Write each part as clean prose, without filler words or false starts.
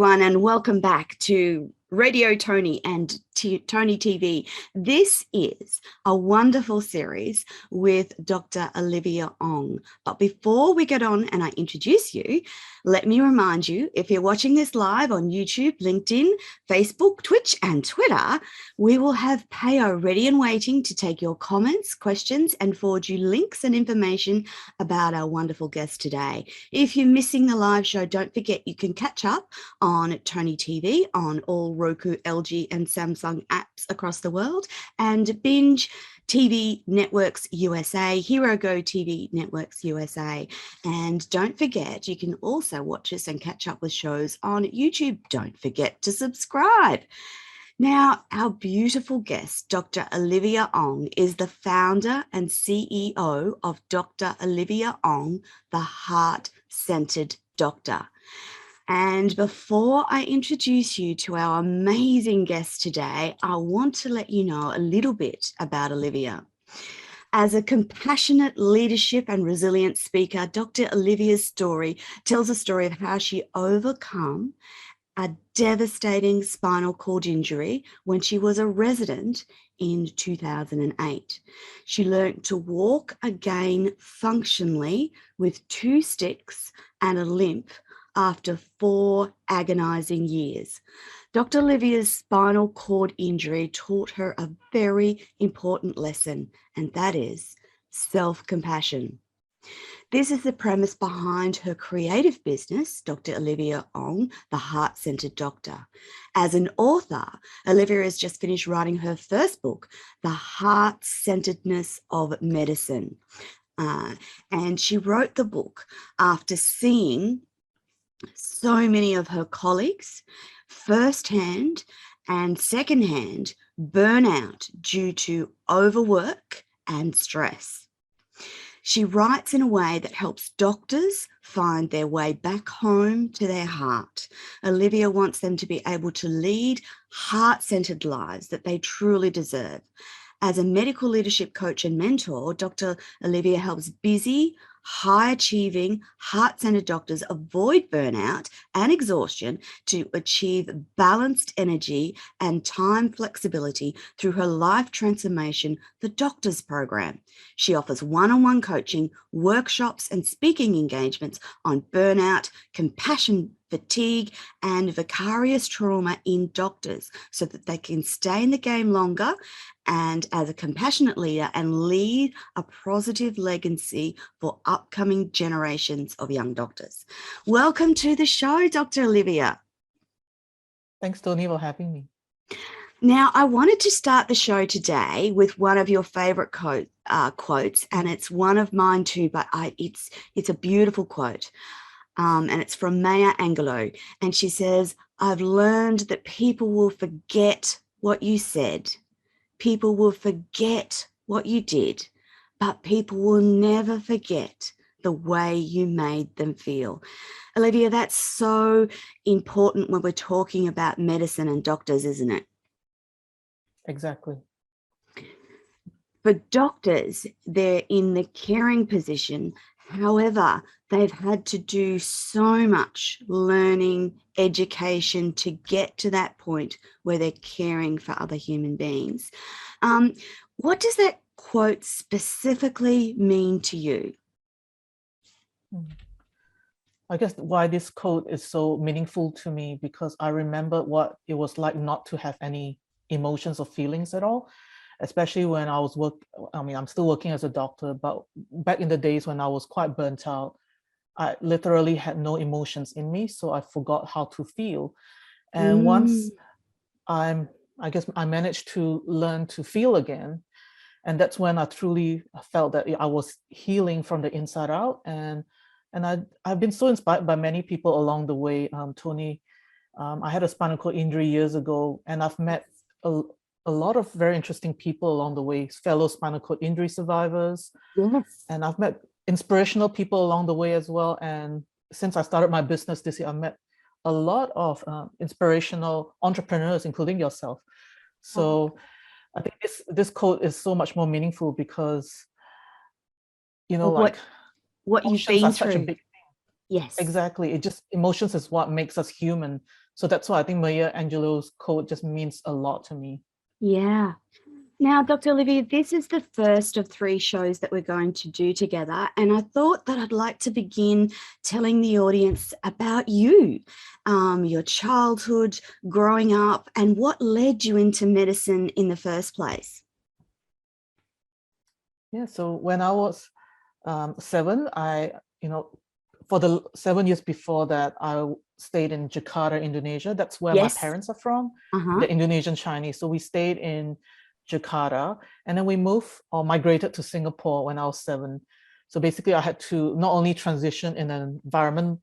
everyone, and welcome back to Radio Toni and Toni TV. This is a wonderful series with Dr. Olivia Ong. But before we get on and I introduce you, let me remind you, if you're watching this live on YouTube, LinkedIn, Facebook, Twitch, and Twitter, we will have Payo ready and waiting to take your comments, questions, and forward you links and information about our wonderful guest today. If you're missing the live show, don't forget you can catch up on Toni TV on all Roku, LG, and Samsung apps across the world, and Binge TV Networks USA, Hero Go TV Networks USA. And don't forget, you can also watch us and catch up with shows on YouTube. Don't forget to subscribe. Now, our beautiful guest, Dr. Olivia Ong, is the founder and CEO of Dr. Olivia Ong, the Heart-Centered Doctor. And before I introduce you to our amazing guest today, I want to let you know a little bit about Olivia. As a compassionate leadership and resilience speaker, Dr. Olivia's story tells a story of how she overcome a devastating spinal cord injury when she was a resident in 2008. She learned to walk again functionally with 2 sticks and a limp after 4 agonizing years. Dr. Olivia's spinal cord injury taught her a very important lesson, and that is self-compassion. This is the premise behind her creative business, Dr. Olivia Ong, the Heart-Centered Doctor. As an author, Olivia has just finished writing her first book, The Heart-Centeredness of Medicine. And she wrote the book after seeing so many of her colleagues firsthand and secondhand burnout due to overwork and stress. She writes in a way that helps doctors find their way back home to their heart. Olivia wants them to be able to lead heart-centered lives that they truly deserve. As a medical leadership coach and mentor, Dr. Olivia helps busy, high-achieving, heart-centered doctors avoid burnout and exhaustion to achieve balanced energy and time flexibility through her life transformation, the Doctors Program. She offers one-on-one coaching, workshops, and speaking engagements on burnout, compassion, fatigue, and vicarious trauma in doctors so that they can stay in the game longer and as a compassionate leader and lead a positive legacy for upcoming generations of young doctors. Welcome to the show, Dr. Olivia. Thanks, Toni, for having me. Now, I wanted to start the show today with one of your favorite quotes, and it's one of mine too, but it's a beautiful quote. And it's from Maya Angelou, and she says, "I've learned that people will forget what you said. People will forget what you did, but people will never forget the way you made them feel." Olivia, that's so important when we're talking about medicine and doctors, isn't it? Exactly. For doctors, they're in the caring position. However, they've had to do so much learning, education to get to that point where they're caring for other human beings. What does that quote specifically mean to you? I guess why this quote is so meaningful to me, because I remember what it was like not to have any emotions or feelings at all, especially when I was I'm still working as a doctor, but back in the days when I was quite burnt out, I literally had no emotions in me, so I forgot how to feel. And once I guess I managed to learn to feel again, and that's when I truly felt that I was healing from the inside out. And I've been so inspired by many people along the way, Toni. I had a spinal cord injury years ago, and I've met a lot of very interesting people along the way, fellow spinal cord injury survivors. Yes. And I've met inspirational people along the way as well. And since I started my business this year, I met a lot of inspirational entrepreneurs, including yourself. So I think this quote is so much more meaningful because, you know, what you've been through. Such a big thing. Yes. Exactly. Emotions is what makes us human. So that's why I think Maya Angelou's quote just means a lot to me. Yeah. Now, Dr. Olivia, this is the first of 3 shows that we're going to do together. And I thought that I'd like to begin telling the audience about you, your childhood, growing up, and what led you into medicine in the first place. Yeah, so when I was 7, for the 7 years before that, I stayed in Jakarta, Indonesia. That's where my Yes. parents are from, Uh-huh. the Indonesian Chinese. So we stayed in Jakarta, and then we moved or migrated to Singapore when I was 7. So basically, I had to not only transition in an environment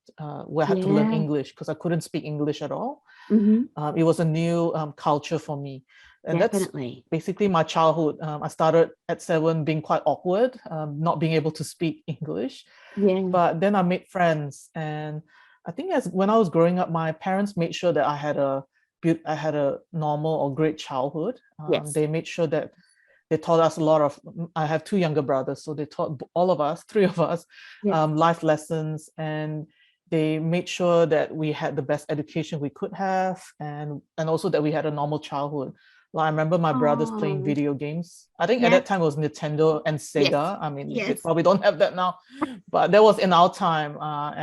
where I had to learn Yeah. English because I couldn't speak English at all. Mm-hmm. It was a new culture for me, and that's Definitely. basically my childhood. I started at 7 being quite awkward, not being able to speak English, Yeah. but then I made friends, and I think as when I was growing up, my parents made sure that I had a normal or great childhood. Yes. They made sure that they taught us a lot of. I have 2 younger brothers, so they taught all of us, 3 of us, Yes. life lessons, and they made sure that we had the best education we could have, and also that we had a normal childhood. Like I remember my brothers playing Oh, video games. I think at yeah. that time it was Nintendo and Yes. Sega. I mean, they Yes. probably don't have that now, but that was in our time.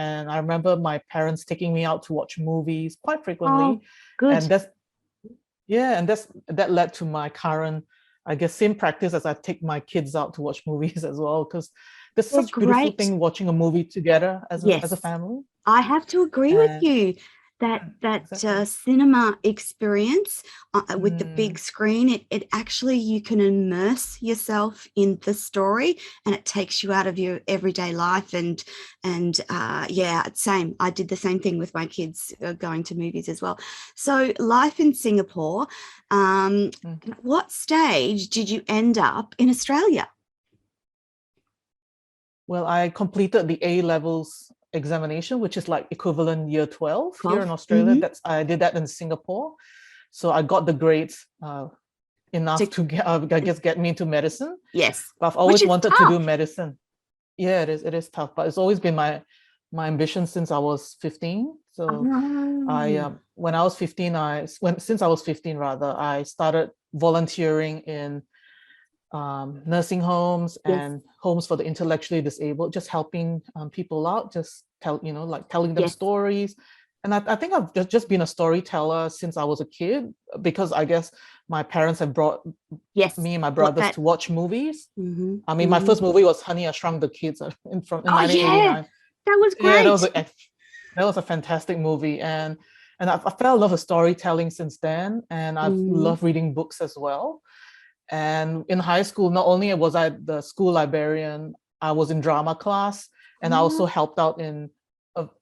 And I remember my parents taking me out to watch movies quite frequently, Oh, good. and that led to my current, I guess, same practice as I take my kids out to watch movies as well, because there's They're such a beautiful great. thing watching a movie together as a Yes. family. I have to agree with And you that exactly. cinema experience with the big Mm, screen, it actually, you can immerse yourself in the story, and it takes you out of your everyday life. And yeah, same. I did the same thing with my kids going to movies as well. So life in Singapore. mm. What stage did you end up in Australia? Well, I completed the A levels examination, which is like equivalent year 12 here 12. in Australia. I did that in Singapore. So I got the grades enough to get me into medicine. Yes, But I've which always is wanted to do tough. medicine. Yeah, it is tough, but it's always been my ambition since I was 15. So Oh, when I was 15, since I was 15 rather, I started volunteering in nursing homes yes, and homes for the intellectually disabled, just helping people out, just telling them yes, stories. And I think I've just been a storyteller since I was a kid, because I guess my parents have brought yes. me and my Got brothers that. to watch movies. Mm-hmm, I mean, my mm-hmm. first movie was Honey, I Shrunk the Kids in Oh yeah, 1989. that was Yeah, great. that was a fantastic movie, and I fell in love with storytelling since then, and I've Mm, loved reading books as well. And in high school, not only was I the school librarian, I was in drama class, and I also helped out in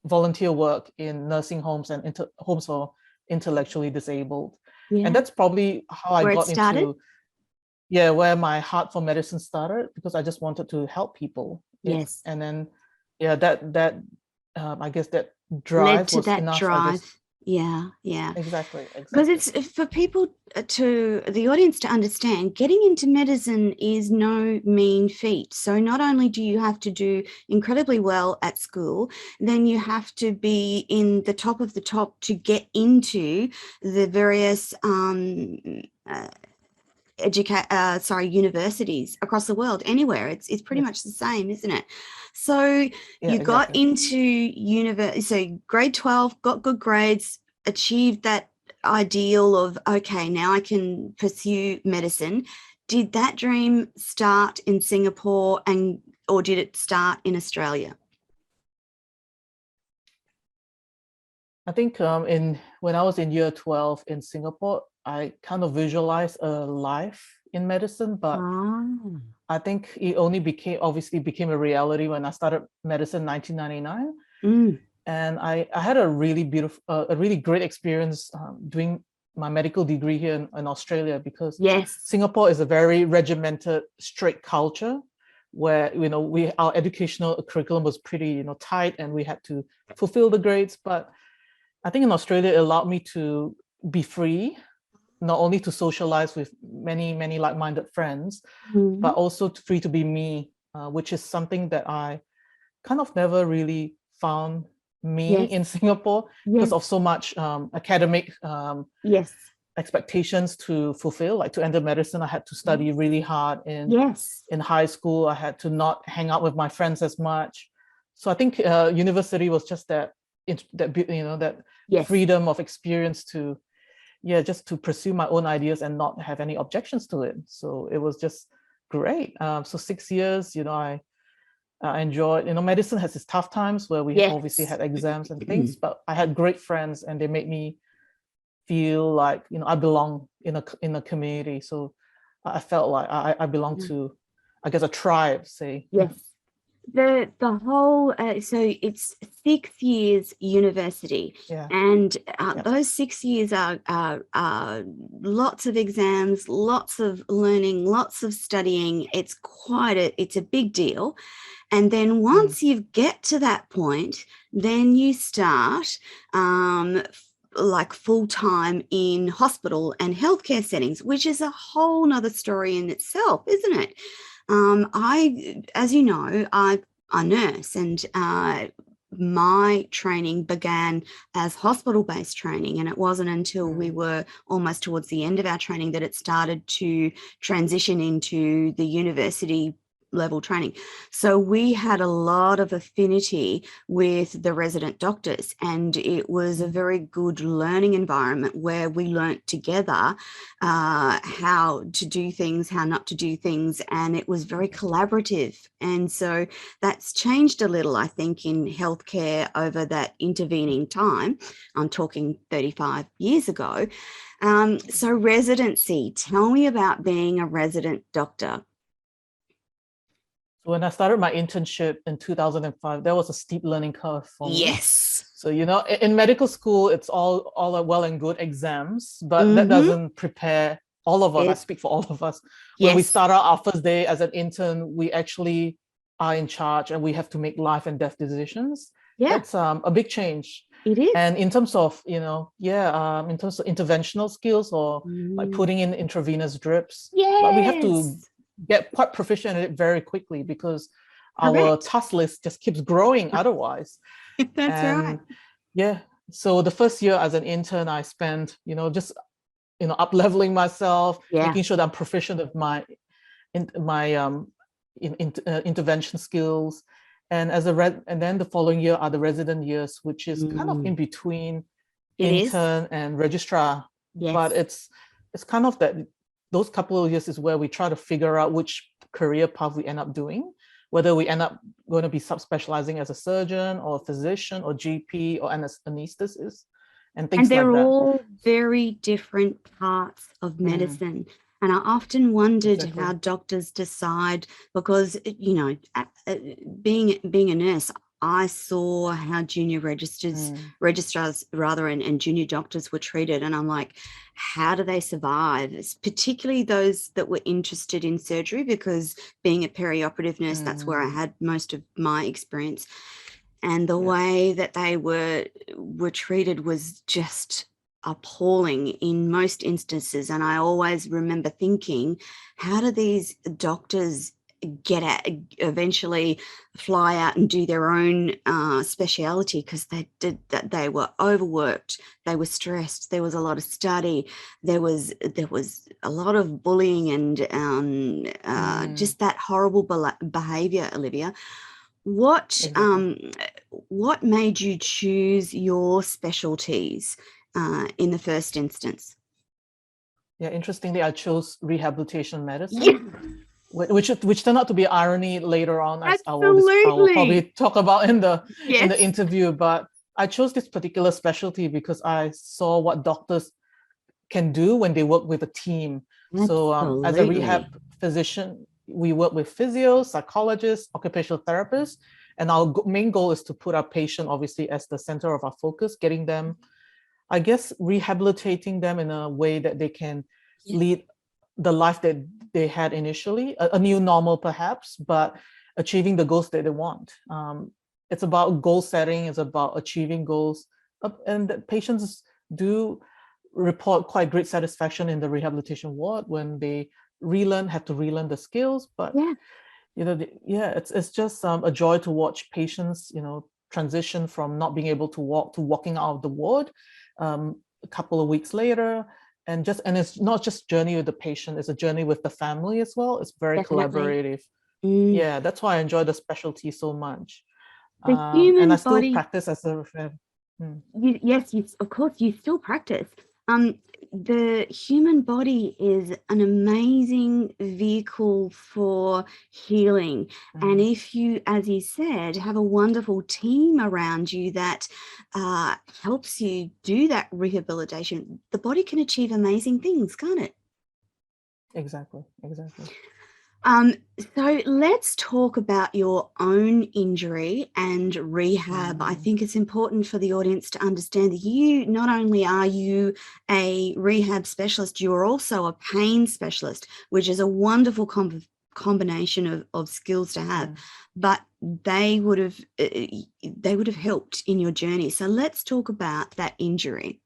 volunteer work in nursing homes and homes for intellectually disabled. And yeah, that's probably how I where it got started. into, where my heart for medicine started, because I just wanted to help people. Yes, And then, yeah, that I guess that led drive to was that enough. I drive. guess Yeah, yeah. exactly, Because exactly. it's for people to the audience to understand, getting into medicine is no mean feat. So not only do you have to do incredibly well at school, then you have to be in the top of the top to get into the various uh, universities across the world. Anywhere, it's pretty Yeah, much the same, isn't it? So yeah, you got exactly. into university, so grade 12, got good grades, achieved that ideal of, okay, now I can pursue medicine. Did that dream start in Singapore, and or did it start in Australia? I think in when I was in year 12 in Singapore, I kind of visualized a life in medicine, but Ah, I think it only obviously became a reality when I started medicine in 1999. mm, And I had a really beautiful, a really great experience doing my medical degree here in Australia, because yes, Singapore is a very regimented, strict culture where, our educational curriculum was pretty, tight, and we had to fulfill the grades. But I think in Australia, it allowed me to be free, not only to socialize with many, many like-minded friends, mm, but also free to be me, which is something that I kind of never really found me in Singapore because of so much academic expectations to fulfill. Like to enter medicine, I had to study really hard in high school. I had to not hang out with my friends as much. So I think university was just that freedom of experience to just to pursue my own ideas and not have any objections to it. So it was just great. So 6 years, I enjoyed, medicine has its tough times where we obviously had exams and things, but I had great friends and they made me feel like, I belong in a community. So I felt like I belong to, I guess, a tribe, say. Yes. The whole so it's 6 years university, and those 6 years are lots of exams, lots of learning, lots of studying. It's it's a big deal. And then once you get to that point, then you start like full-time in hospital and healthcare settings, which is a whole nother story in itself, isn't it? As you know, I'm a nurse, and my training began as hospital-based training, and it wasn't until we were almost towards the end of our training that it started to transition into the university level training. So we had a lot of affinity with the resident doctors, and it was a very good learning environment where we learnt together how to do things, how not to do things, and it was very collaborative. And so that's changed a little, I think, in healthcare over that intervening time. I'm talking 35 years ago. So residency, tell me about being a resident doctor. When I started my internship in 2005, there was a steep learning curve for me. Yes. So, in medical school, it's all well and good exams, but that doesn't prepare all of us. I speak for all of us. When we start out our first day as an intern, we actually are in charge and we have to make life and death decisions. That's a big change. It is. And in terms of, in terms of interventional skills or like putting in intravenous drips, like we have to get quite proficient at it very quickly because our task list just keeps growing otherwise. That's right. Yeah. So the first year as an intern, I spent, just, up leveling myself, making sure that I'm proficient with my intervention skills. And and then the following year are the resident years, which is kind of in between intern and registrar. But it's kind of that those couple of years is where we try to figure out which career path we end up doing, whether we end up going to be subspecializing as a surgeon or a physician or GP or anesthetist and things like that. And they're all very different parts of medicine. And I often wondered how doctors decide, because, being a nurse, I saw how junior registrars rather, and junior doctors were treated. And I'm like, how do they survive? It's particularly those that were interested in surgery, because being a perioperative nurse, that's where I had most of my experience. And the way that they were treated was just appalling in most instances. And I always remember thinking, how do these doctors eventually fly out and do their own speciality? Because they were overworked, they were stressed, there was a lot of study, there was a lot of bullying and just that horrible behavior. Olivia, what made you choose your specialties in the first instance? Interestingly, I chose rehabilitation medicine, which turned out to be irony later on, as I will probably talk about in the interview. But I chose this particular specialty because I saw what doctors can do when they work with a team. So as a rehab physician, we work with physios, psychologists, occupational therapists, and our main goal is to put our patient obviously as the center of our focus, getting them, I guess, rehabilitating them in a way that they can lead the life that they had initially, a new normal perhaps, but achieving the goals that they want. It's about goal setting, it's about achieving goals, and the patients do report quite great satisfaction in the rehabilitation ward when they have to relearn the skills. But it's just a joy to watch patients, transition from not being able to walk to walking out of the ward a couple of weeks later. And it's not just journey with the patient, it's a journey with the family as well. It's very collaborative. Yeah, that's why I enjoy the specialty so much. The human and I still body, practice as a yes, of course, you still practice. The human body is an amazing vehicle for healing. And if you, as you said, have a wonderful team around you that helps you do that rehabilitation, the body can achieve amazing things, can't it? Exactly. So let's talk about your own injury and rehab. I think it's important for the audience to understand that you, not only are you a rehab specialist, you're also a pain specialist, which is a wonderful combination of skills to have, but they would have helped in your journey. So let's talk about that injury.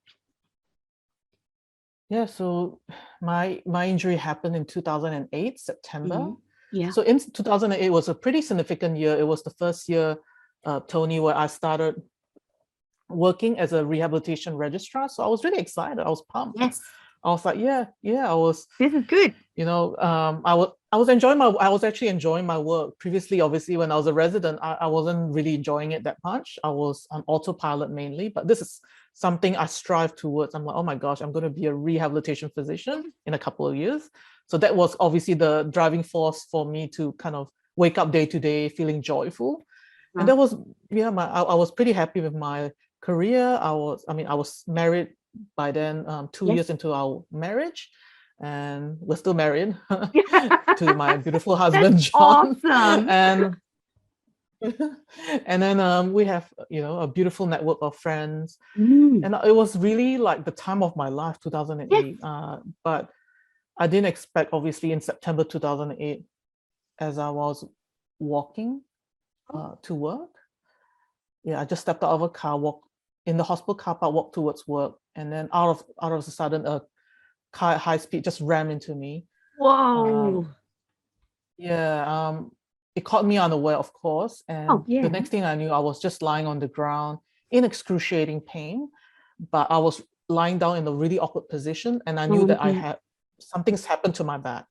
Yeah, so my injury happened in 2008, September. Yeah. So in 2008 was a pretty significant year. It was the first year, Toni, where I started working as a rehabilitation registrar. So I was really excited. I was pumped. Yes. I was like, yeah, I was. This is good. You know, I was actually enjoying my work. Previously, obviously, when I was a resident, I wasn't really enjoying it that much. I was on autopilot mainly, but this is something I strive towards. I'm like, oh my gosh, I'm going to be a rehabilitation physician in a couple of years. So that was obviously the driving force for me to kind of wake up day to day feeling joyful. And that was, I was pretty happy with my career. I was married by then, 2 years into our marriage, and we're still married to my beautiful husband, John. Awesome. And then we have, a beautiful network of friends. And it was really like the time of my life, 2008. But I didn't expect, obviously, in September 2008, as I was walking to work. I just stepped out of a car, walked in the hospital car park, walked towards work, and then out of a sudden, a car at high speed just rammed into me. Whoa. It caught me unaware, of course. And the next thing I knew, I was just lying on the ground in excruciating pain, but I was lying down in a really awkward position. And I knew that I had something's happened to my back,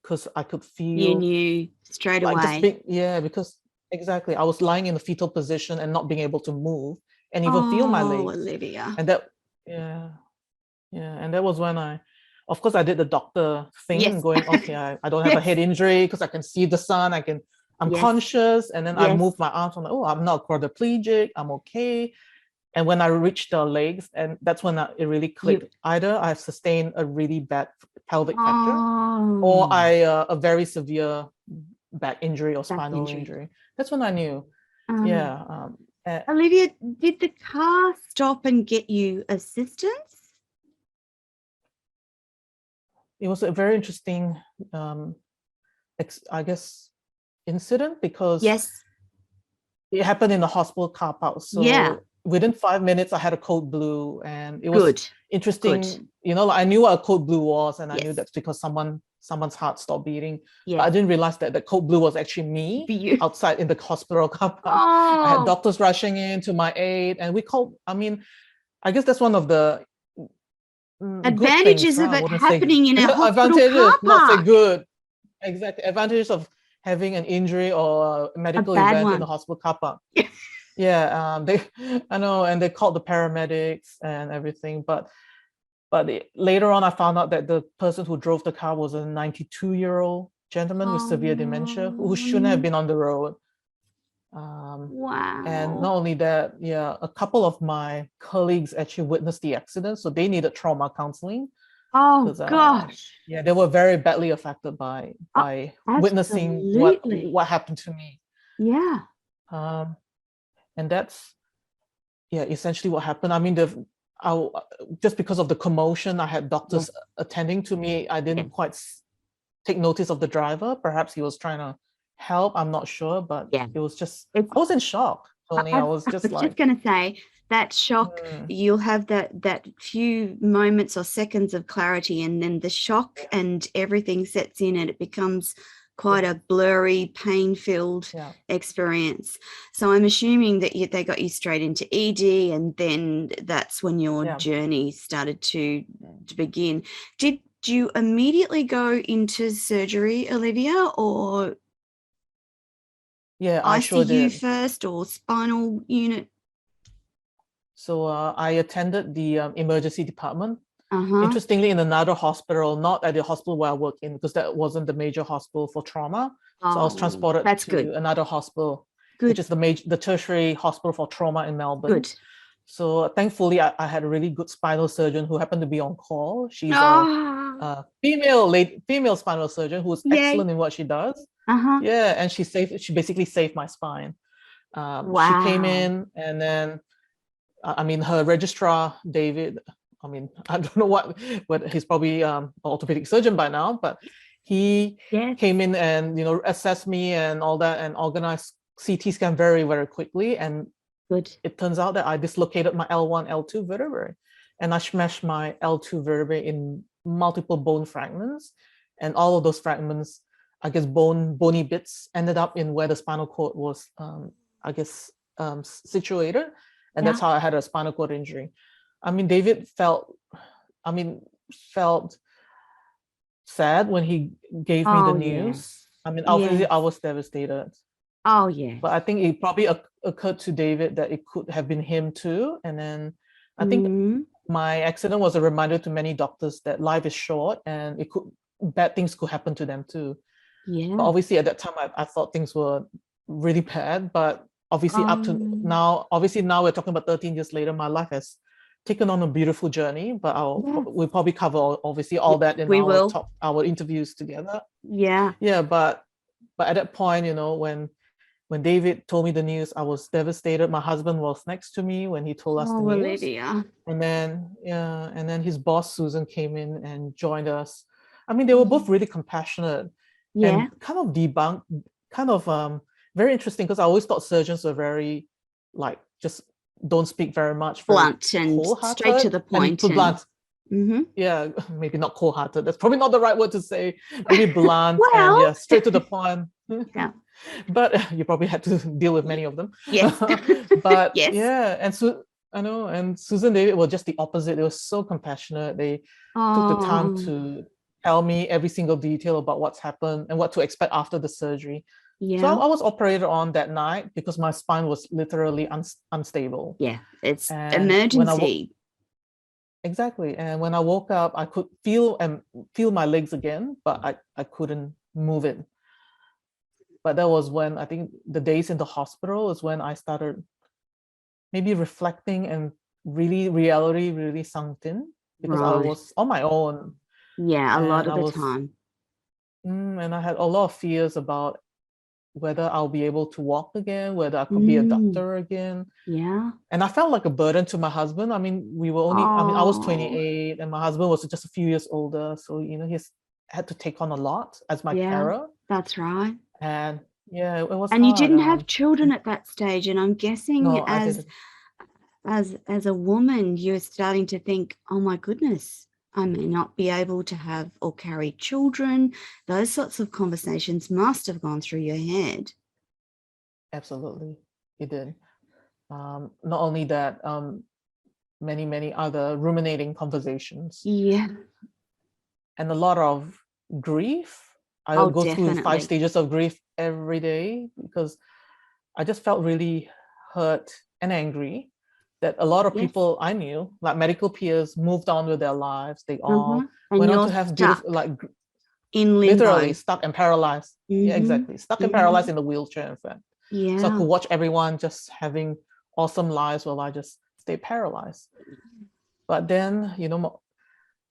because I could feel. You knew straight away. Because exactly, I was lying in a fetal position and not being able to move and even feel my legs. Olivia. And that, and that was when of course, I did the doctor thing, going, okay, I don't have a head injury because I can see the sun. I'm conscious. And then I moved my arms. I'm like, oh, I'm not quadriplegic. I'm okay. And when I reached the legs, and that's when it really clicked. Either I've sustained a really bad pelvic fracture, or a very severe back injury or spinal injury. That's when I knew. Olivia, did the car stop and get you assistance? It was a very interesting, I guess, incident, because it happened in the hospital car park. So within 5 minutes, I had a code blue, and it was interesting. I knew what a code blue was, and I knew that's because someone's heart stopped beating. But I didn't realize that the code blue was actually me outside in the hospital car park. I had doctors rushing in to my aid, and we called. I guess that's one of the advantages of it happening in a hospital car park. Not so good. Exactly. Advantages of having an injury or a medical event in the hospital car park. I know, and they called the paramedics and everything. But later on, I found out that the person who drove the car was a 92-year-old gentleman with severe dementia who shouldn't have been on the road. Wow. And not only that, a couple of my colleagues actually witnessed the accident, so they needed trauma counseling. Gosh. They were very badly affected by witnessing what happened to me. And that's essentially what happened. Just because of the commotion, I had doctors attending to me. I didn't quite take notice of the driver. Perhaps he was trying to help, I'm not sure, but it was just, I was in shock, Toni. I was just going to say, that shock, you'll have that few moments or seconds of clarity, and then the shock and everything sets in, and it becomes quite a blurry, pain-filled experience. So I'm assuming that they got you straight into ED, and then that's when your journey started to begin. Did you immediately go into surgery, Olivia, or I sure ICU did. first, or spinal unit? So I attended the emergency department. Interestingly, in another hospital, not at the hospital where I work in, because that wasn't the major hospital for trauma. So I was transported to another hospital, which is the tertiary hospital for trauma in Melbourne. So thankfully, I had a really good spinal surgeon who happened to be on call. She's a female spinal surgeon who's excellent in what she does. Yeah, and she basically saved my spine. She came in, and then I mean, her registrar, David, I mean, I don't know what he's probably an orthopedic surgeon by now, but he came in and, assessed me and all that, and organized CT scan very, very quickly. And it turns out that I dislocated my L1, L2 vertebrae, and I smashed my L2 vertebrae in multiple bone fragments. And all of those fragments, I guess, bony bits ended up in where the spinal cord was, situated. And that's how I had a spinal cord injury. I mean, David felt sad when he gave me the news. I mean, obviously I was devastated. Oh, yeah. But I think it probably occurred to David that it could have been him too. And then I think my accident was a reminder to many doctors that life is short, and bad things could happen to them too. Yeah. But obviously at that time, I thought things were really bad, but obviously up to now, now we're talking about 13 years later, my life has taken on a beautiful journey, but we'll probably cover obviously all that in our interviews together. Yeah, but at that point, when David told me the news, I was devastated. My husband was next to me when he told us the news. Olivia. And then his boss Susan came in and joined us. I mean, they were both really compassionate and kind of very interesting, because I always thought surgeons were very, just don't speak very much, blunt and straight to the point. Blunt. Yeah, maybe not cold-hearted. That's probably not the right word to say. Maybe blunt and straight to the point. Yeah. But you probably had to deal with many of them. Yes. But I know, and Susan David were just the opposite. They were so compassionate. They took the time to tell me every single detail about what's happened and what to expect after the surgery. So I was operated on that night because my spine was literally unstable. Yeah, it's emergency. Exactly. And when I woke up, I could feel my legs again, but I couldn't move it. But that was when I think the days in the hospital is when I started maybe reflecting, and reality really sunk in, because I was on my own. Yeah, a lot of the time. And I had a lot of fears about whether I'll be able to walk again, whether I could be a doctor again. Yeah. And I felt like a burden to my husband. I mean, I was 28 and my husband was just a few years older. So, he's had to take on a lot as my carer. That's right. And it was And hard. You didn't have children at that stage. And I'm guessing as a woman, you're starting to think, oh my goodness, I may not be able to have or carry children. Those sorts of conversations must have gone through your head. Absolutely, it did. Not only that, many, many other ruminating conversations. Yeah. And a lot of grief. I go through 5 stages of grief every day, because I just felt really hurt and angry that a lot of people I knew, like medical peers, moved on with their lives. They all went on to have beautiful, in limbo, literally stuck and paralyzed. Yeah, exactly. Stuck and paralyzed in the wheelchair, in fact. Yeah. So I could watch everyone just having awesome lives while I just stayed paralyzed. But then,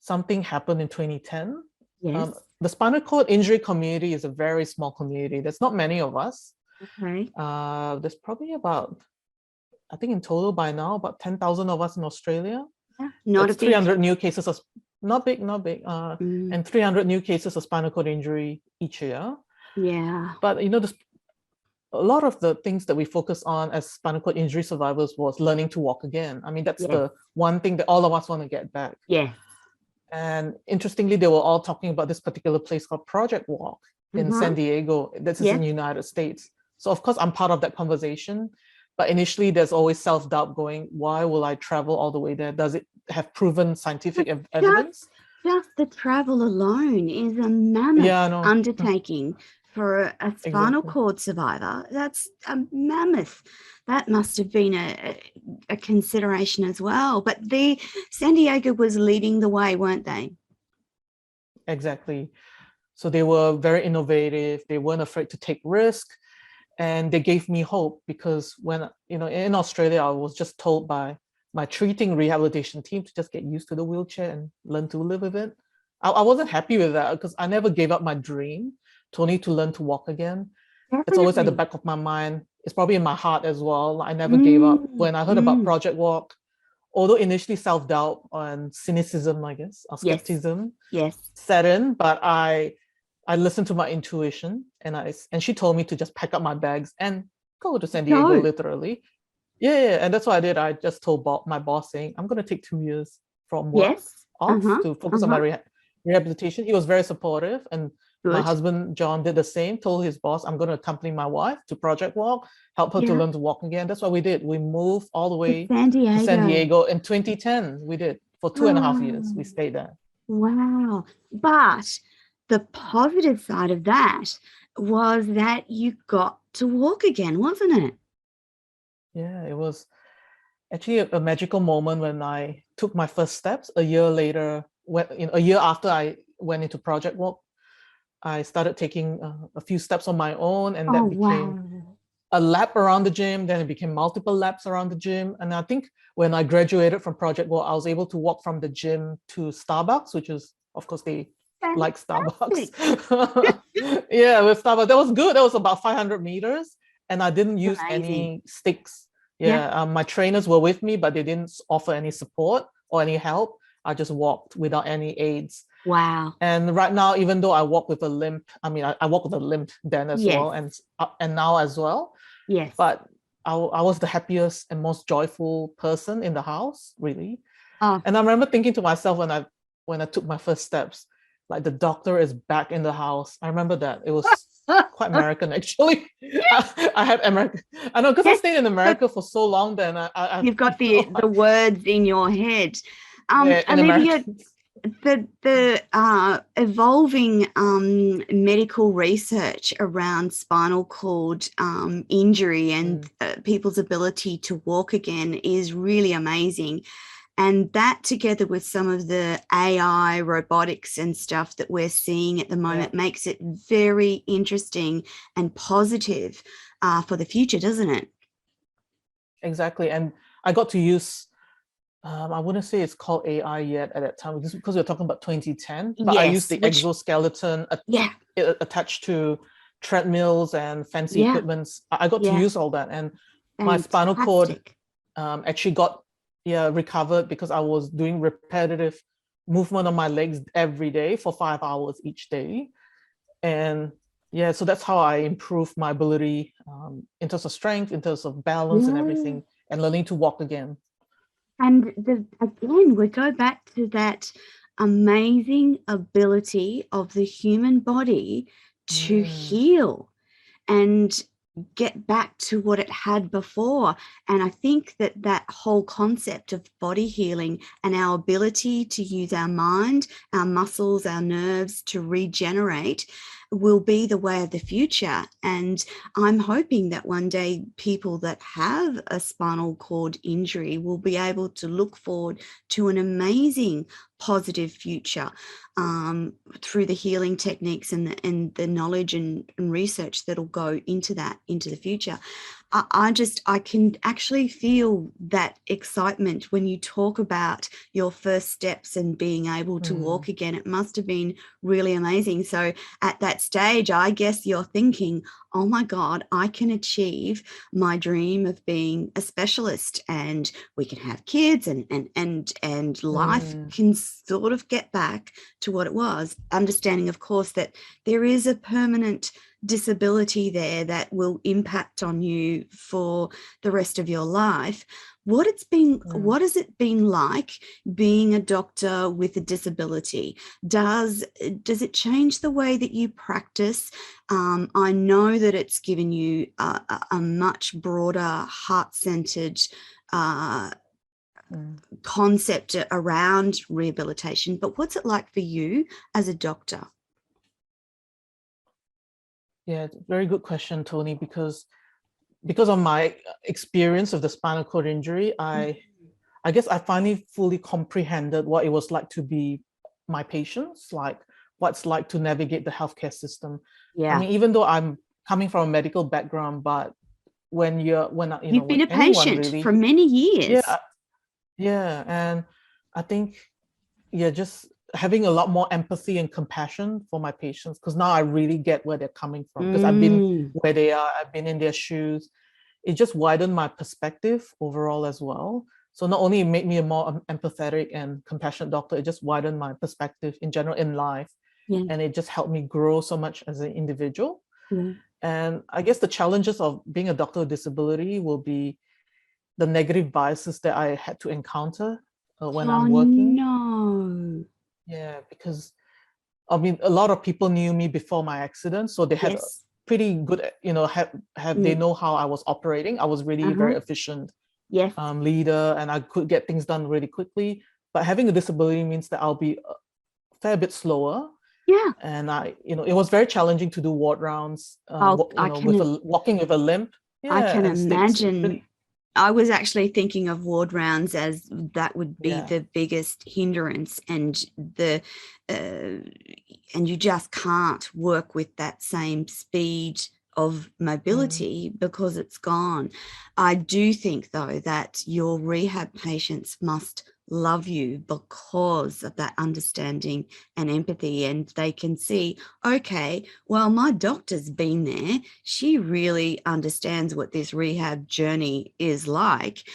something happened in 2010. Yes. The spinal cord injury community is a very small community. There's not many of us. Okay. There's probably about, I think in total by now, about 10,000 of us in Australia. Yeah, not That's 300 new cases of, not big. And 300 new cases of spinal cord injury each year. Yeah. But, a lot of the things that we focus on as spinal cord injury survivors was learning to walk again. I mean, that's the one thing that all of us want to get back. Yeah. And interestingly, they were all talking about this particular place called Project Walk. in San Diego. This is in the United States. So of course I'm part of that conversation. But initially there's always self-doubt going, why will I travel all the way there? Does it have proven scientific evidence? Just the travel alone is a mammoth undertaking for a spinal cord survivor. That's a mammoth. That must have been a consideration as well. But San Diego was leading the way, weren't they? Exactly. So they were very innovative. They weren't afraid to take risk. And they gave me hope, because when, in Australia, I was just told by my treating rehabilitation team to just get used to the wheelchair and learn to live with it. I wasn't happy with that, because I never gave up my dream, Toni, to learn to walk again. Definitely. It's always at the back of my mind. It's probably in my heart as well. I never gave up. When I heard about Project Walk, although initially self-doubt and cynicism, I guess, or skepticism set in, but I listened to my intuition, and she told me to just pack up my bags and go to San Diego, literally. Yeah, and that's what I did. I just told my boss, saying, I'm going to take 2 years from work off to focus on my rehabilitation. He was very supportive, and my husband, John, did the same, told his boss, I'm going to accompany my wife to Project Walk, help her to learn to walk again. That's what we did. We moved all the way to San Diego in 2010. We did. For 2.5 years, we stayed there. Wow. But the positive side of that was that you got to walk again, wasn't it? Yeah, it was actually a magical moment when I took my first steps. A year later, a year after I went into Project Walk, I started taking a few steps on my own, and that became a lap around the gym. Then it became multiple laps around the gym. And I think when I graduated from Project Walk, I was able to walk from the gym to Starbucks, which is, of course, they like Starbucks. Yeah, with Starbucks. That was good. That was about 500 meters. And I didn't use any sticks. My trainers were with me, but they didn't offer any support or any help. I just walked without any aids. Wow. And right now, even though I walk with a limp, I walk with a limp then as well, and now as well. Yes. But I was the happiest and most joyful person in the house, really. And I remember thinking to myself when I took my first steps, like, the doctor is back in the house. I remember that. It was quite American, actually. I had American. I know, because I stayed in America for so long. Then you've got the words in your head. Olivia, the evolving medical research around spinal cord injury and people's ability to walk again is really amazing. And that, together with some of the AI robotics and stuff that we're seeing at the moment, makes it very interesting and positive for the future, doesn't it? Exactly. And I got to use, I wouldn't say it's called AI yet at that time, because we're talking about 2010, but I used the exoskeleton attached to treadmills and fancy equipments. I got to use all that. And my spinal cord actually got recovered, because I was doing repetitive movement on my legs every day for 5 hours each day. And so that's how I improved my ability in terms of strength, in terms of balance and everything, and learning to walk again. And again, we go back to that amazing ability of the human body to heal and get back to what it had before. And I think that whole concept of body healing and our ability to use our mind, our muscles, our nerves to regenerate will be the way of the future. And I'm hoping that one day people that have a spinal cord injury will be able to look forward to an amazing positive future through the healing techniques and the knowledge and research that'll go into the future. I can actually feel that excitement when you talk about your first steps and being able to walk again. It must have been really amazing. So at that stage, I guess you're thinking, oh my God, I can achieve my dream of being a specialist, and we can have kids and life can sort of get back to what it was. Understanding, of course, that there is a permanent disability there that will impact on you for the rest of your life. what has it been like being a doctor with a disability? Does it change the way that you practice? I know that it's given you a much broader, heart-centered concept around rehabilitation, but what's it like for you as a doctor? Yeah, very good question, Toni, because of my experience of the spinal cord injury, I guess I finally fully comprehended what it was like to be my patients, like what's like to navigate the healthcare system. Yeah. I mean, even though I'm coming from a medical background, but You've been a anyone patient really, for many years. yeah, and I think, just having a lot more empathy and compassion for my patients, because now I really get where they're coming from, because I've been where they are, I've been in their shoes. It just widened my perspective overall as well. So not only it made me a more empathetic and compassionate doctor, it just widened my perspective in general in life. Yeah. And it just helped me grow so much as an individual. Yeah. And I guess the challenges of being a doctor with disability will be the negative biases that I had to encounter when I'm working. No. Yeah, because I mean, a lot of people knew me before my accident, so they had pretty good, they know how I was operating. I was really very efficient leader, and I could get things done really quickly. But having a disability means that I'll be a fair bit slower. Yeah. And it was very challenging to do ward rounds, walking with a limp. Yeah, I can imagine. Really, I was actually thinking of ward rounds as that would be the biggest hindrance, and and you just can't work with that same speed of mobility because it's gone. I do think, though, that your rehab patients must love you because of that understanding and empathy, and they can see, okay, well, my doctor's been there, she really understands what this rehab journey is like.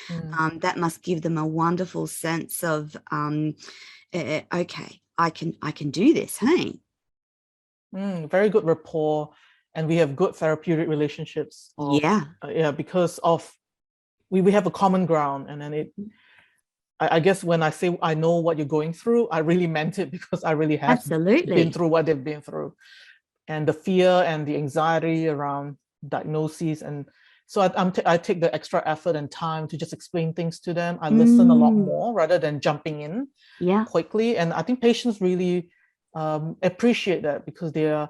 That must give them a wonderful sense of okay, I can do this. Hey, very good rapport, and we have good therapeutic relationships because of we have a common ground. And then I guess when I say I know what you're going through, I really meant it, because I really have been through what they've been through, and the fear and the anxiety around diagnoses. And so I take the extra effort and time to just explain things to them. I listen a lot more rather than jumping in quickly. And I think patients really appreciate that, because they're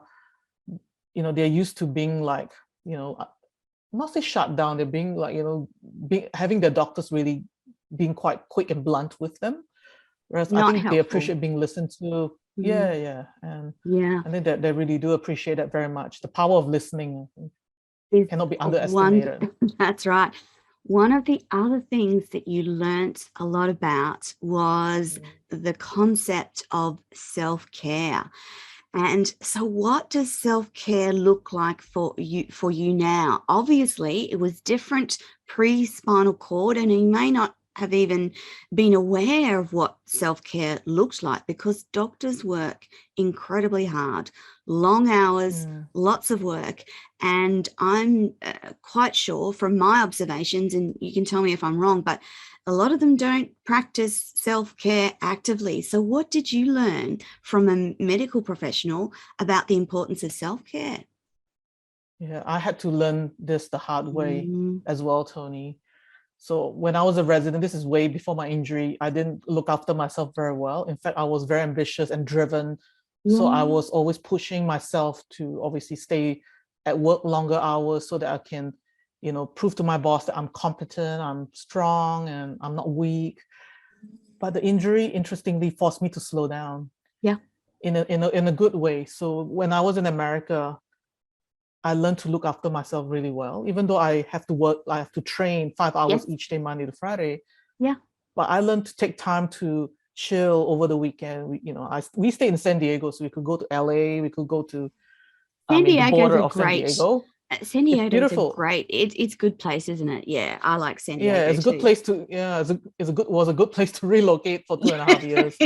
used to being like, not say shut down. They're being like, having their doctors really being quite quick and blunt with them, whereas I think they appreciate being listened to. And I think that they really do appreciate that very much. The power of listening cannot be underestimated. That's right. One of the other things that you learnt a lot about was the concept of self-care. And so what does self-care look like for you now? Obviously, it was different pre-spinal cord, and you may not have even been aware of what self-care looked like, because doctors work incredibly hard, long hours, lots of work. And I'm quite sure from my observations, and you can tell me if I'm wrong, but a lot of them don't practice self-care actively. So what did you learn from a medical professional about the importance of self-care? Yeah, I had to learn this the hard way as well, Toni. So when I was a resident, this is way before my injury, I didn't look after myself very well. In fact, I was very ambitious and driven. So I was always pushing myself to obviously stay at work longer hours so that I can, prove to my boss that I'm competent, I'm strong, and I'm not weak. But the injury, interestingly, forced me to slow down. Yeah. In a good way. So when I was in America, I learned to look after myself really well, even though I have to work, I have to train 5 hours each day, Monday to Friday. Yeah. But I learned to take time to chill over the weekend. We stayed in San Diego, so we could go to LA, we could go to the border of San Diego. San Diego's a great, it's a good place, isn't it? Yeah, I like San Diego. Yeah, it's a good place to, was a good place to relocate for 2.5 years.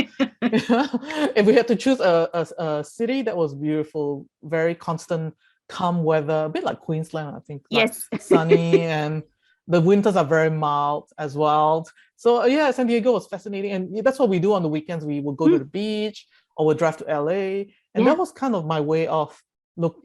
If we had to choose a city that was beautiful, very constant, calm weather, a bit like Queensland, I think. Yes. Like sunny and The winters are very mild as well. So yeah, San Diego was fascinating. And that's what we do on the weekends. We would go to the beach or we'd drive to LA. And that was kind of my way of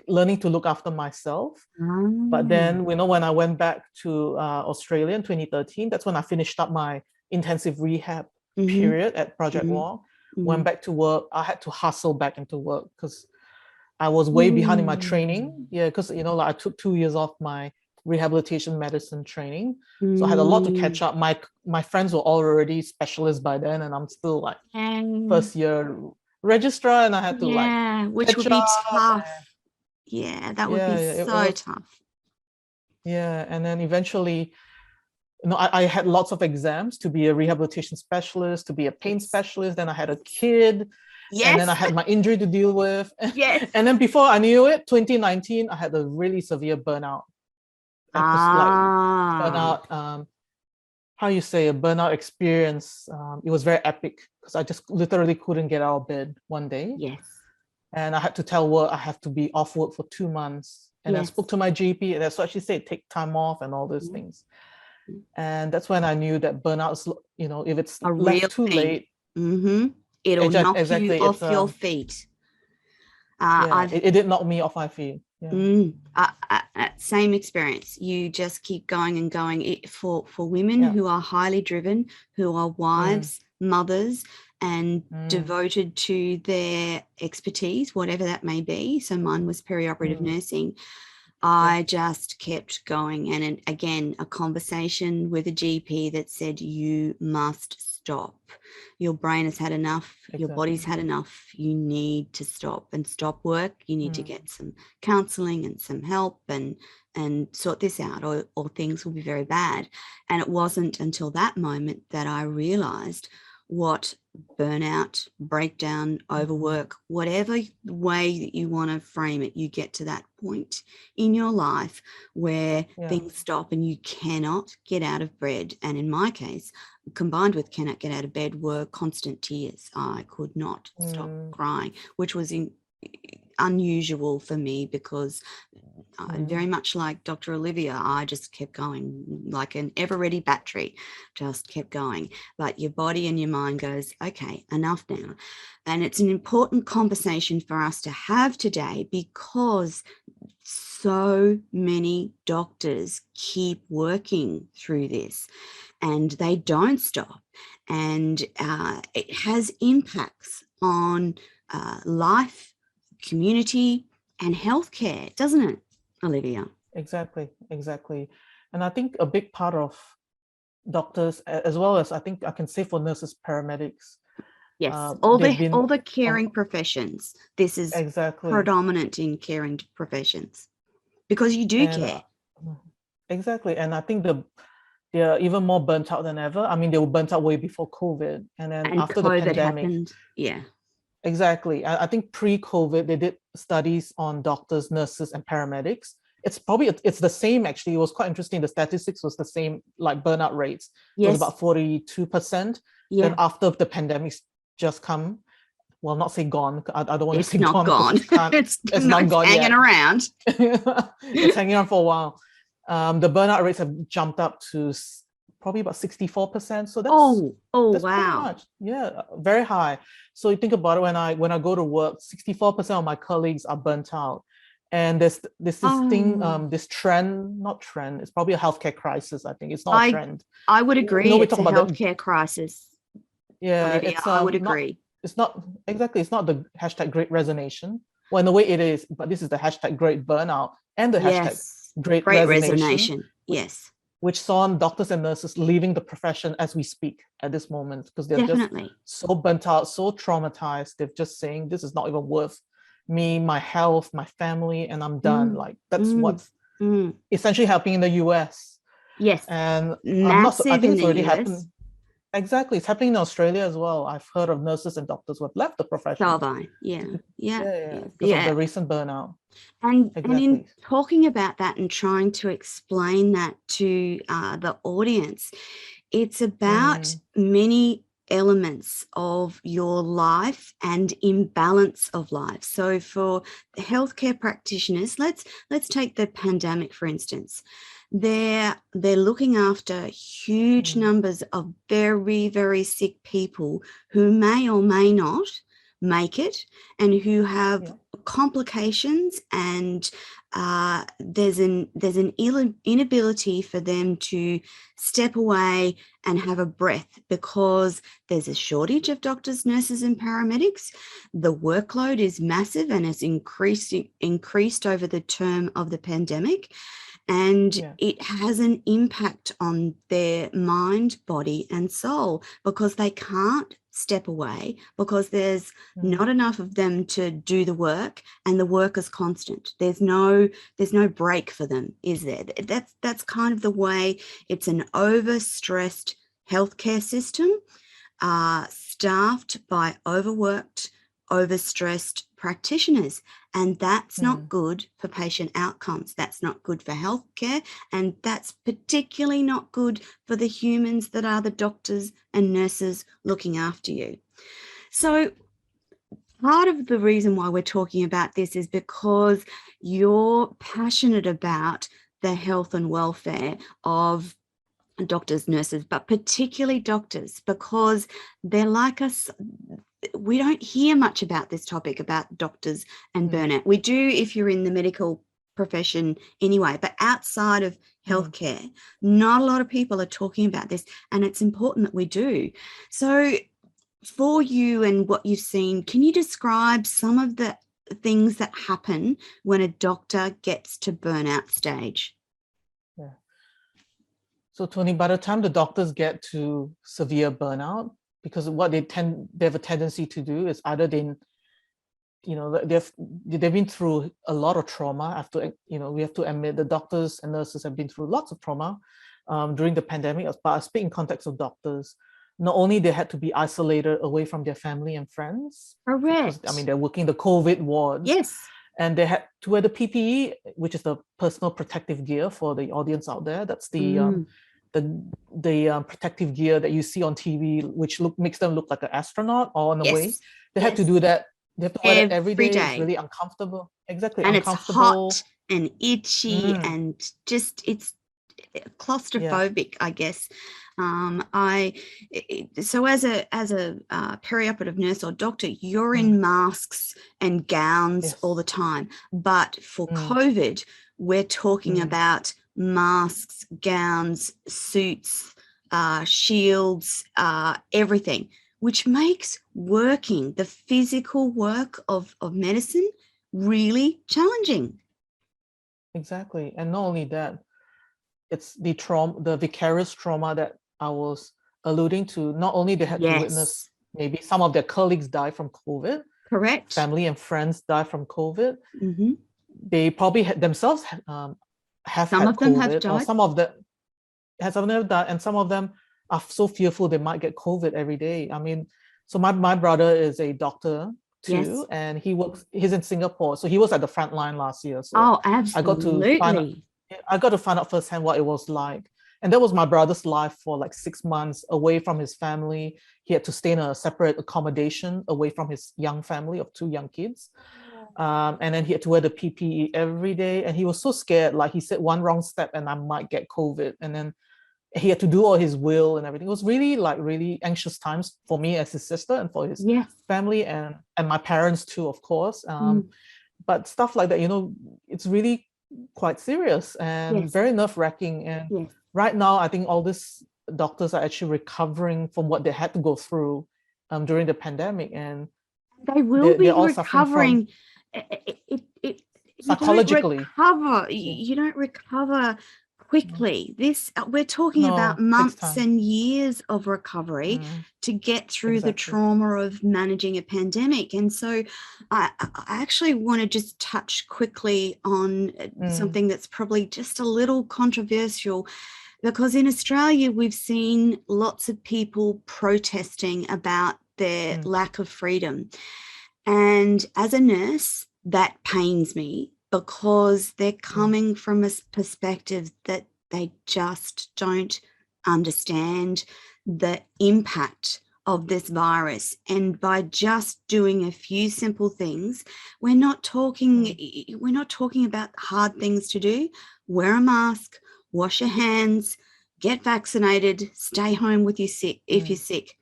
learning to look after myself. But then, when I went back to Australia in 2013, that's when I finished up my intensive rehab period at Project Walk. Went back to work. I had to hustle back into work because I was way behind in my training. Yeah, because like I took 2 years off my rehabilitation medicine training, so I had a lot to catch up. My friends were already specialists by then, and I'm still like first year registrar, and I had to which would be tough. That would be it so was tough. Yeah, and then eventually, I had lots of exams to be a rehabilitation specialist, to be a pain specialist. Then I had a kid. And then I had my injury to deal with. And then before I knew it, 2019, I had a really severe burnout. Burnout, how you say, a burnout experience. It was very epic because I just literally couldn't get out of bed one day. And I had to tell work I have to be off work for 2 months. And I spoke to my GP, and that's what she said, take time off and all those things. And that's when I knew that burnout, if it's left too late, it'll knock you off your feet. It did knock me off my feet. Same experience. You just keep going and going. For women who are highly driven, who are wives, mothers, and devoted to their expertise, whatever that may be. So mine was perioperative nursing. I just kept going. And again, a conversation with a GP that said, you must stop. Your brain has had enough. Your body's had enough. You need to stop and stop work. You need to get some counseling and some help and sort this out, or things will be very bad. And it wasn't until that moment that I realized what burnout, breakdown, overwork, whatever way that you want to frame it, you get to that point in your life where things stop and you cannot get out of bed. And in my case, combined with cannot get out of bed, were constant tears. I could not stop crying, which was unusual for me because very much like Dr. Olivia, I just kept going like an ever-ready battery, just kept going. But your body and your mind goes, okay, enough now. And it's an important conversation for us to have today because so many doctors keep working through this and they don't stop. And it has impacts on life, community, and healthcare, doesn't it, Olivia? Exactly. And I think a big part of doctors, as well as I think I can say for nurses, paramedics. Yes, all the caring professions. This is predominant in caring professions because you do care. Exactly. And I think they're even more burnt out than ever. I mean, they were burnt out way before COVID. And then after COVID the pandemic. Happened. Yeah. Exactly. I think pre-COVID, they did studies on doctors, nurses, and paramedics. It's the same, actually. It was quite interesting. The statistics was the same, like burnout rates. It was about 42%. Then after the pandemic just come, well, not say gone. I don't want to say not gone. It's not gone hanging yet. Around. It's hanging around for a while. The burnout rates have jumped up to probably about 64%. So that's wow. Much. Yeah, very high. So you think about it, when I go to work, 64% of my colleagues are burnt out. And there's this thing, this trend, it's probably a healthcare crisis, I think. It's not a trend. I would agree. It's a healthcare crisis. Yeah, Olivia, I would agree. It's not the hashtag great resignation. Well, in a way it is, but this is the hashtag great burnout and the hashtag great resignation. Yes. Which saw doctors and nurses leaving the profession as we speak at this moment because they're just so burnt out, so traumatized. They're just saying, this is not even worth me, my health, my family, and I'm done. Like that's what's essentially happening in the US. Yes. And I think it's already happened. Exactly. It's happening in Australia as well. I've heard of nurses and doctors who have left the profession. Because of the recent burnout. And in talking about that and trying to explain that to the audience, it's about many elements of your life and imbalance of life. So for healthcare practitioners, let's take the pandemic, for instance. They're looking after huge numbers of very, very sick people who may or may not make it and who have complications, and there's an inability for them to step away and have a breath because there's a shortage of doctors, nurses and paramedics. The workload is massive and has increased over the term of the pandemic, and it has an impact on their mind, body and soul because they can't step away because there's not enough of them to do the work, and the work is constant. There's no break for them, is there? That's kind of the way. It's an overstressed healthcare system, staffed by overworked, overstressed practitioners, and that's not good for patient outcomes. That's not good for healthcare, and that's particularly not good for the humans that are the doctors and nurses looking after you. So part of the reason why we're talking about this is because you're passionate about the health and welfare of doctors, nurses, but particularly doctors, because they're like us. We don't hear much about this topic about doctors and burnout. We do if you're in the medical profession anyway, but outside of healthcare, not a lot of people are talking about this, and it's important that we do. So for you and what you've seen, can you describe some of the things that happen when a doctor gets to burnout stage? Yeah. So Toni, by the time the doctors get to severe burnout, because what they have a tendency to do is either they've been through a lot of trauma. After, we have to admit the doctors and nurses have been through lots of trauma during the pandemic. But I speak in context of doctors. Not only they had to be isolated away from their family and friends. Correct. Because, they're working the COVID wards. Yes. And they had to wear the PPE, which is the personal protective gear for the audience out there. That's the protective gear that you see on TV, which makes them look like an astronaut, or in a way. They had to do that. They have to wear it every day. It's really uncomfortable. Exactly. And uncomfortable. It's hot and itchy and just, it's claustrophobic, I guess. So as a perioperative nurse or doctor, you're in masks and gowns all the time. But for COVID, we're talking about masks, gowns, suits, shields, everything, which makes working the physical work of medicine really challenging. Exactly. And not only that, it's the trauma, the vicarious trauma that I was alluding to. Not only they had to witness maybe some of their colleagues die from COVID. Correct. Family and friends die from COVID. They probably themselves have some had COVID, have died. Or some of them have died, and some of them are so fearful they might get COVID every day. So my brother is a doctor too, and he's in Singapore, so he was at the front line last year. So absolutely. I got to find out firsthand what it was like. And that was my brother's life for like 6 months away from his family. He had to stay in a separate accommodation away from his young family of 2 young kids. And then he had to wear the PPE every day. And he was so scared, like he said, one wrong step and I might get COVID. And then he had to do all his will and everything. It was really anxious times for me as his sister and for his family and my parents too, of course. But stuff like that, it's really quite serious and very nerve-wracking. And right now, I think all these doctors are actually recovering from what they had to go through during the pandemic, and they will be recovering. Psychologically, you don't recover quickly. We're talking about months and years of recovery to get through the trauma of managing a pandemic. And so I actually want to just touch quickly on something that's probably just a little controversial, because in Australia, we've seen lots of people protesting about their lack of freedom. And as a nurse, that pains me, because they're coming from a perspective that they just don't understand the impact of this virus. And by just doing a few simple things, we're not talking about hard things to do. Wear a mask, wash your hands, get vaccinated, stay home with you sick if you're sick,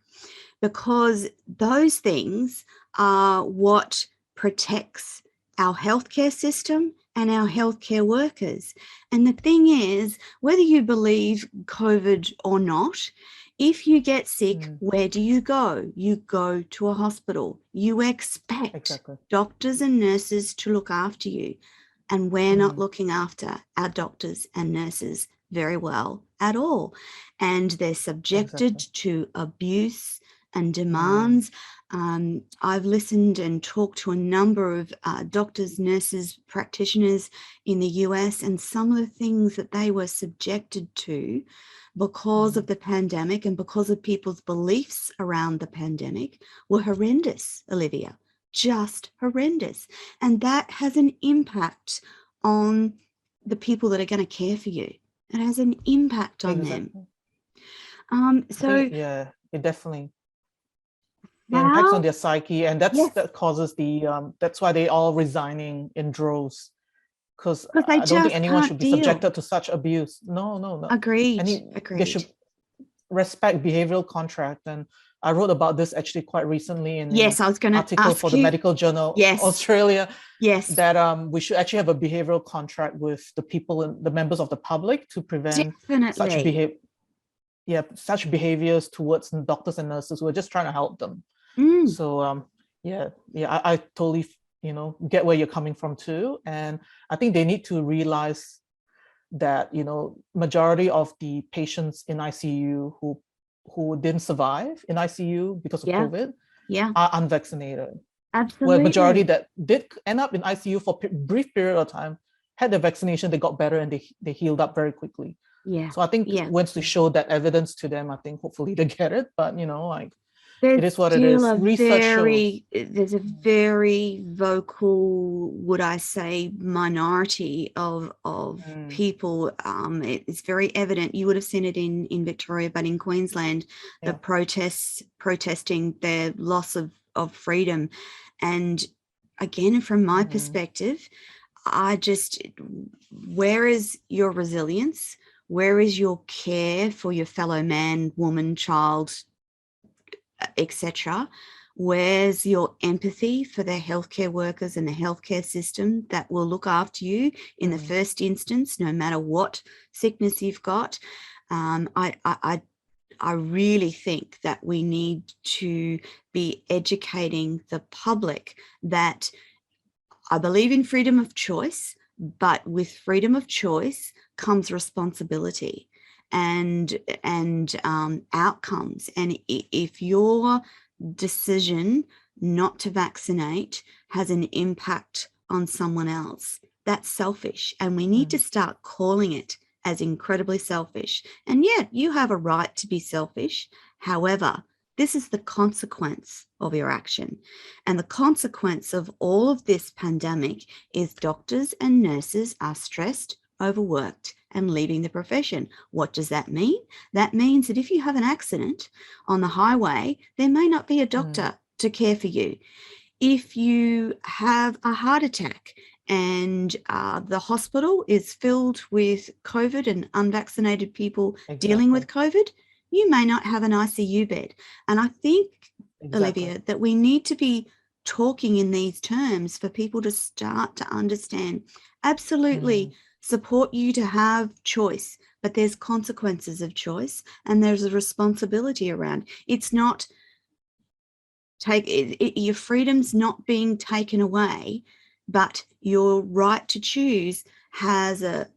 because those things are what protects our healthcare system and our healthcare workers. And the thing is, whether you believe COVID or not, if you get sick, where do you go? You go to a hospital. You expect doctors and nurses to look after you. And we're not looking after our doctors and nurses very well at all. And they're subjected to abuse and demands. I've listened and talked to a number of doctors, nurses, practitioners in the US, and some of the things that they were subjected to because of the pandemic and because of people's beliefs around the pandemic were horrendous, Olivia, just horrendous. And that has an impact on the people that are going to care for you. It has an impact on them. It definitely impacts on their psyche, and that causes the that's why they all resigning in droves, because I don't think anyone should be subjected to such abuse. No. Agreed. They should respect behavioral contract, and I wrote about this actually quite recently in I was going to article for the medical journal Australia. That we should actually have a behavioral contract with the people and the members of the public to prevent such behaviors towards doctors and nurses who are just trying to help them. So I totally get where you're coming from too, and I think they need to realize that majority of the patients in ICU who didn't survive in ICU because of COVID are unvaccinated. Absolutely. Where majority that did end up in ICU for a brief period of time had the vaccination, they got better and they healed up very quickly. So I think once we show that evidence to them, I think hopefully they get it. But it is what it is. There's a very vocal, would I say, minority of people. It's very evident. You would have seen it in Victoria, but in Queensland, the protesting their loss of freedom. And again, from my perspective, where is your resilience? Where is your care for your fellow man, woman, child, etc.? Where's your empathy for the healthcare workers and the healthcare system that will look after you in the first instance, no matter what sickness you've got? I really think that we need to be educating the public that I believe in freedom of choice, but with freedom of choice comes responsibility and outcomes. And if your decision not to vaccinate has an impact on someone else, that's selfish, and we need to start calling it as incredibly selfish. And you have a right to be selfish. However, this is the consequence of your action. And the consequence of all of this pandemic is doctors and nurses are stressed, overworked, and leaving the profession. What does that mean? That means that if you have an accident on the highway, there may not be a doctor to care for you. If you have a heart attack and the hospital is filled with COVID and unvaccinated people dealing with COVID, you may not have an ICU bed. And I think, Olivia, that we need to be talking in these terms for people to start to understand. Absolutely support you to have choice, but there's consequences of choice and there's a responsibility around. It's not your freedom's not being taken away, but your right to choose has an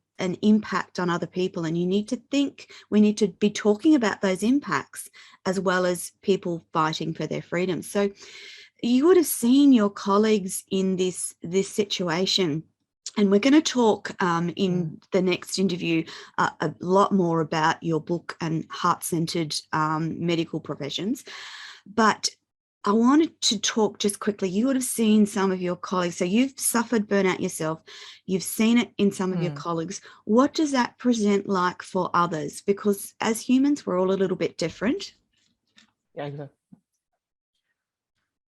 impact on other people, and you need to think, we need to be talking about those impacts as well as people fighting for their freedom. So you would have seen your colleagues in this situation, and we're going to talk in the next interview a lot more about your book and heart-centered medical professions. But I wanted to talk just quickly. You would have seen some of your colleagues. So you've suffered burnout yourself. You've seen it in some of your colleagues. What does that present like for others? Because as humans, we're all a little bit different. Yeah, exactly.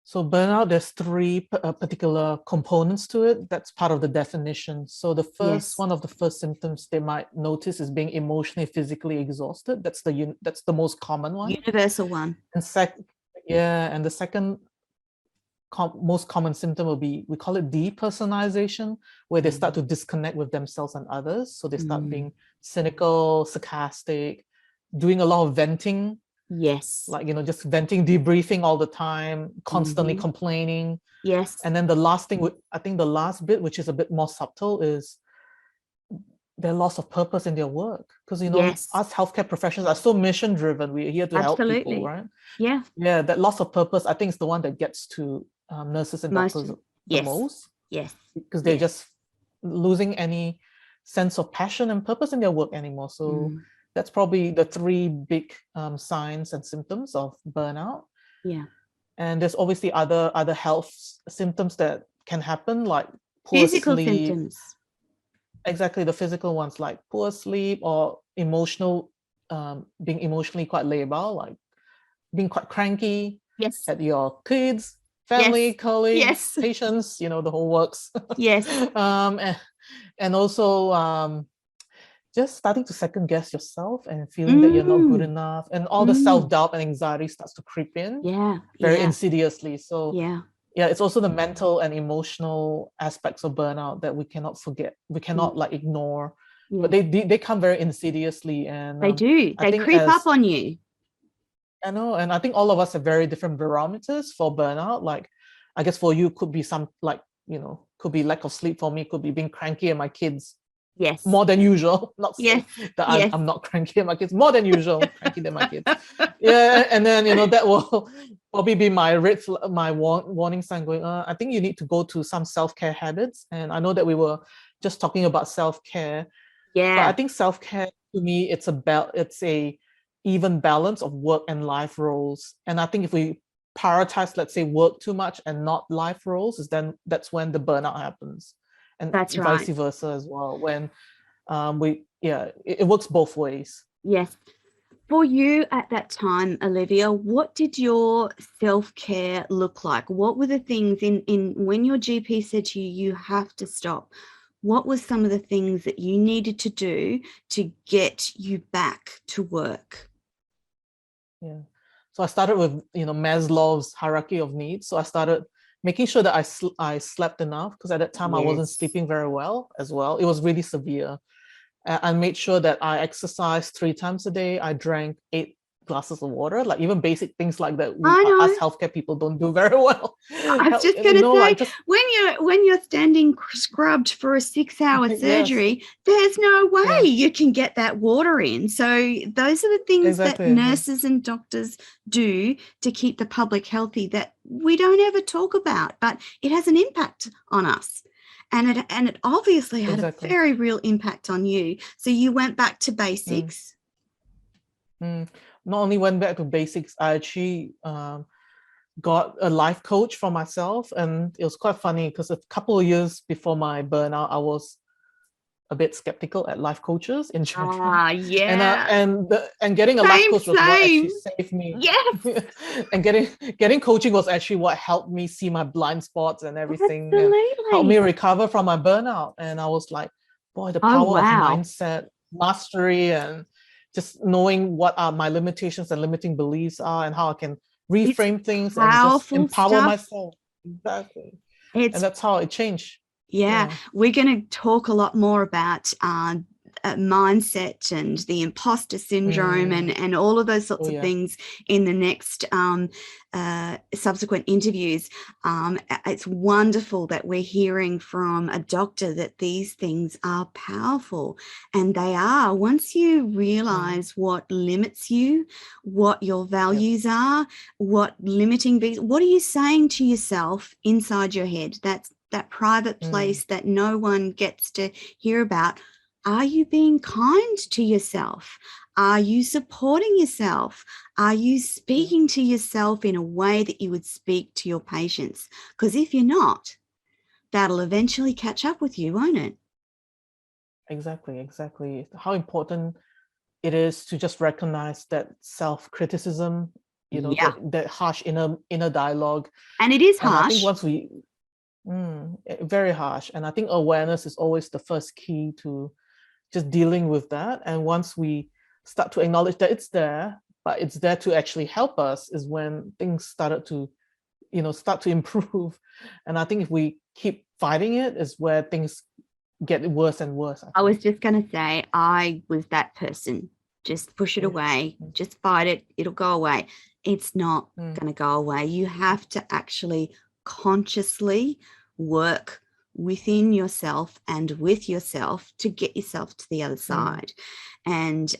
So burnout, there's three particular components to it. That's part of the definition. So the Yes. one of the first symptoms they might notice is being emotionally, physically exhausted. That's the most common one. Universal one. And and the second most common symptom will be, we call it depersonalization, where they start to disconnect with themselves and others. So they start being cynical, sarcastic, doing a lot of venting. Yes. Like, just venting, debriefing all the time, constantly complaining. Yes. And then the last thing, I think the last bit, which is a bit more subtle, is their loss of purpose in their work. Because, Yes. us healthcare professionals are so mission driven. We're here to help people, right? Yeah. Yeah, that loss of purpose, I think, is the one that gets to nurses and doctors the most. Yes. Because they're just losing any sense of passion and purpose in their work anymore. So that's probably the three big signs and symptoms of burnout. Yeah. And there's obviously other health symptoms that can happen, like poor Physical sleep. symptoms. Exactly, the physical ones, like poor sleep or emotional, being emotionally quite labile, like being quite cranky at your kids, family, colleagues, patients, the whole works. Yes. And also just starting to second guess yourself and feeling that you're not good enough, and all the self-doubt and anxiety starts to creep in very insidiously. So it's also the mental and emotional aspects of burnout that we cannot forget. We cannot ignore, but they come very insidiously, and they do. They creep up on you. I know, and I think all of us have very different barometers for burnout. Like, I guess for you could be could be lack of sleep. For me, could be being cranky at my kids. Yes. More than usual. Not saying that I'm not cranky at my kids. More than usual, cranky than my kids. Yeah, and then that will probably be my warning sign. Going, I think you need to go to some self-care habits. And I know that we were just talking about self-care. Yeah. But I think self-care, to me, it's a even balance of work and life roles. And I think if we prioritize, let's say, work too much and not life roles, that's when the burnout happens. And that's vice versa as well, when it works both ways. Yes. For you at that time, Olivia, what did your self-care look like? What were the things in when your GP said to you, you have to stop? What were some of the things that you needed to do to get you back to work? Yeah. So I started with, Maslow's hierarchy of needs. So I started making sure that I slept enough, because at that time I wasn't sleeping very well as well. It was really severe. I made sure that I exercised 3 times a day. I drank 8 glasses of water, like even basic things like that. Us healthcare people don't do very well. I was just going to say, when you're standing scrubbed for a 6-hour surgery, there's no way you can get that water in. So those are the things that nurses and doctors do to keep the public healthy that we don't ever talk about, but it has an impact on us. And it obviously had a very real impact on you. So you went back to basics. Not only went back to basics, I actually got a life coach for myself. And it was quite funny because a couple of years before my burnout, I was a bit skeptical at life coaches in general. And getting a life coach was what actually saved me. Yes. And getting coaching was actually what helped me see my blind spots and everything. Absolutely. And helped me recover from my burnout. And I was like, boy, the power of mindset, mastery, and just knowing what are my limitations and limiting beliefs are, and how I can reframe things and just empower myself. Exactly. And that's how it changed. Yeah, we're going to talk a lot more about mindset and the imposter syndrome and all of those sorts of things in the next subsequent interviews. It's wonderful that we're hearing from a doctor that these things are powerful, and they are. Once you realize what limits you, what your values are, what limiting, what are you saying to yourself inside your head? That's that private place that no one gets to hear about. Are you being kind to yourself? Are you supporting yourself? Are you speaking to yourself in a way that you would speak to your patients? Because if you're not, that'll eventually catch up with you, won't it? Exactly. How important it is to just recognize that self-criticism you know, Yeah. that harsh inner dialogue. And it is And I think harsh. once we, very harsh. And I think awareness is always the first key to just dealing with that. And once we start to acknowledge that it's there, but it's there to actually help us, is when things started to, start to improve. And I think if we keep fighting it, is where things get worse and worse. I was just going to say, I was that person. Just push it away, just fight it, it'll go away. It's not going to go away. You have to actually consciously work within yourself and with yourself to get yourself to the other side. And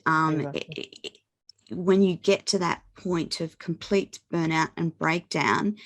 when you get to that point of complete burnout and breakdown,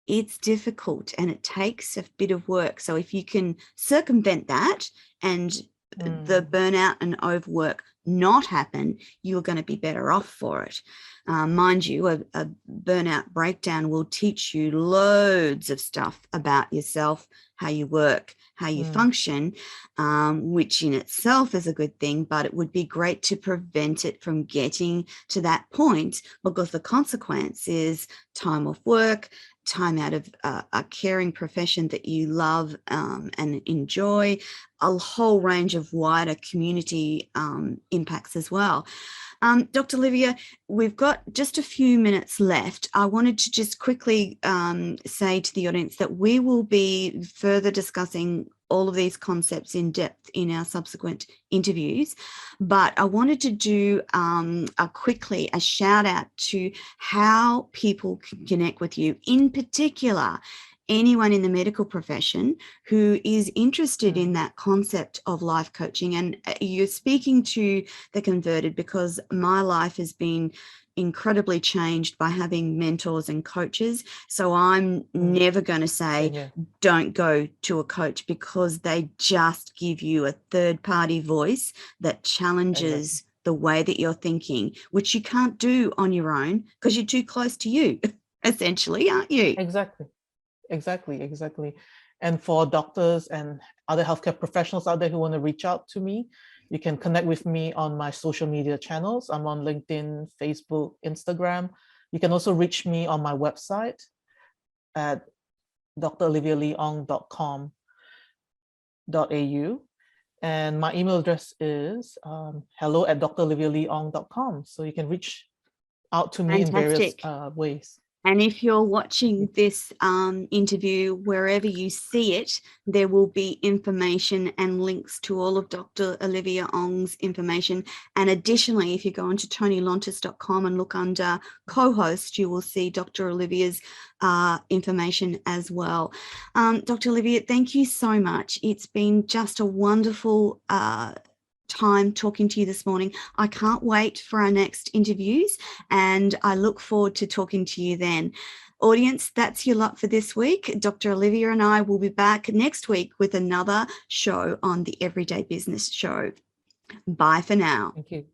it's difficult and it takes a bit of work. So if you can circumvent that and the burnout and overwork not happen, you're going to be better off for it. Mind you, a burnout breakdown will teach you loads of stuff about yourself, how you work, how you function, which in itself is a good thing, but it would be great to prevent it from getting to that point, because the consequence is time off work, time out of a caring profession that you love and enjoy, a whole range of wider community impacts as well. Dr. Olivia, we've got just a few minutes left. I wanted to just quickly say to the audience that we will be further discussing all of these concepts in depth in our subsequent interviews, but I wanted to do quickly a shout out to how people can connect with you, in particular anyone in the medical profession who is interested in that concept of life coaching. And you're speaking to the converted, because my life has been incredibly changed by having mentors and coaches. So I'm never going to say don't go to a coach, because they just give you a third-party voice that challenges the way that you're thinking, which you can't do on your own because you're too close to you, essentially, aren't you? Exactly. And for doctors and other healthcare professionals out there who want to reach out to me, you can connect with me on my social media channels. I'm on LinkedIn, Facebook, Instagram. You can also reach me on my website at drolivialeong.com.au. And my email address is hello@drolivialeong.com. So you can reach out to me in various ways. And if you're watching this interview, wherever you see it, there will be information and links to all of Dr. Olivia Ong's information. And additionally, if you go onto ToniLontis.com and look under co-host, you will see Dr. Olivia's information as well. Dr. Olivia, thank you so much. It's been just a wonderful time talking to you this morning. I can't wait for our next interviews, and I look forward to talking to you then. Audience, that's your lot for this week. Dr. Olivia and I will be back next week with another show on the Everyday Business Show. Bye for now. Thank you.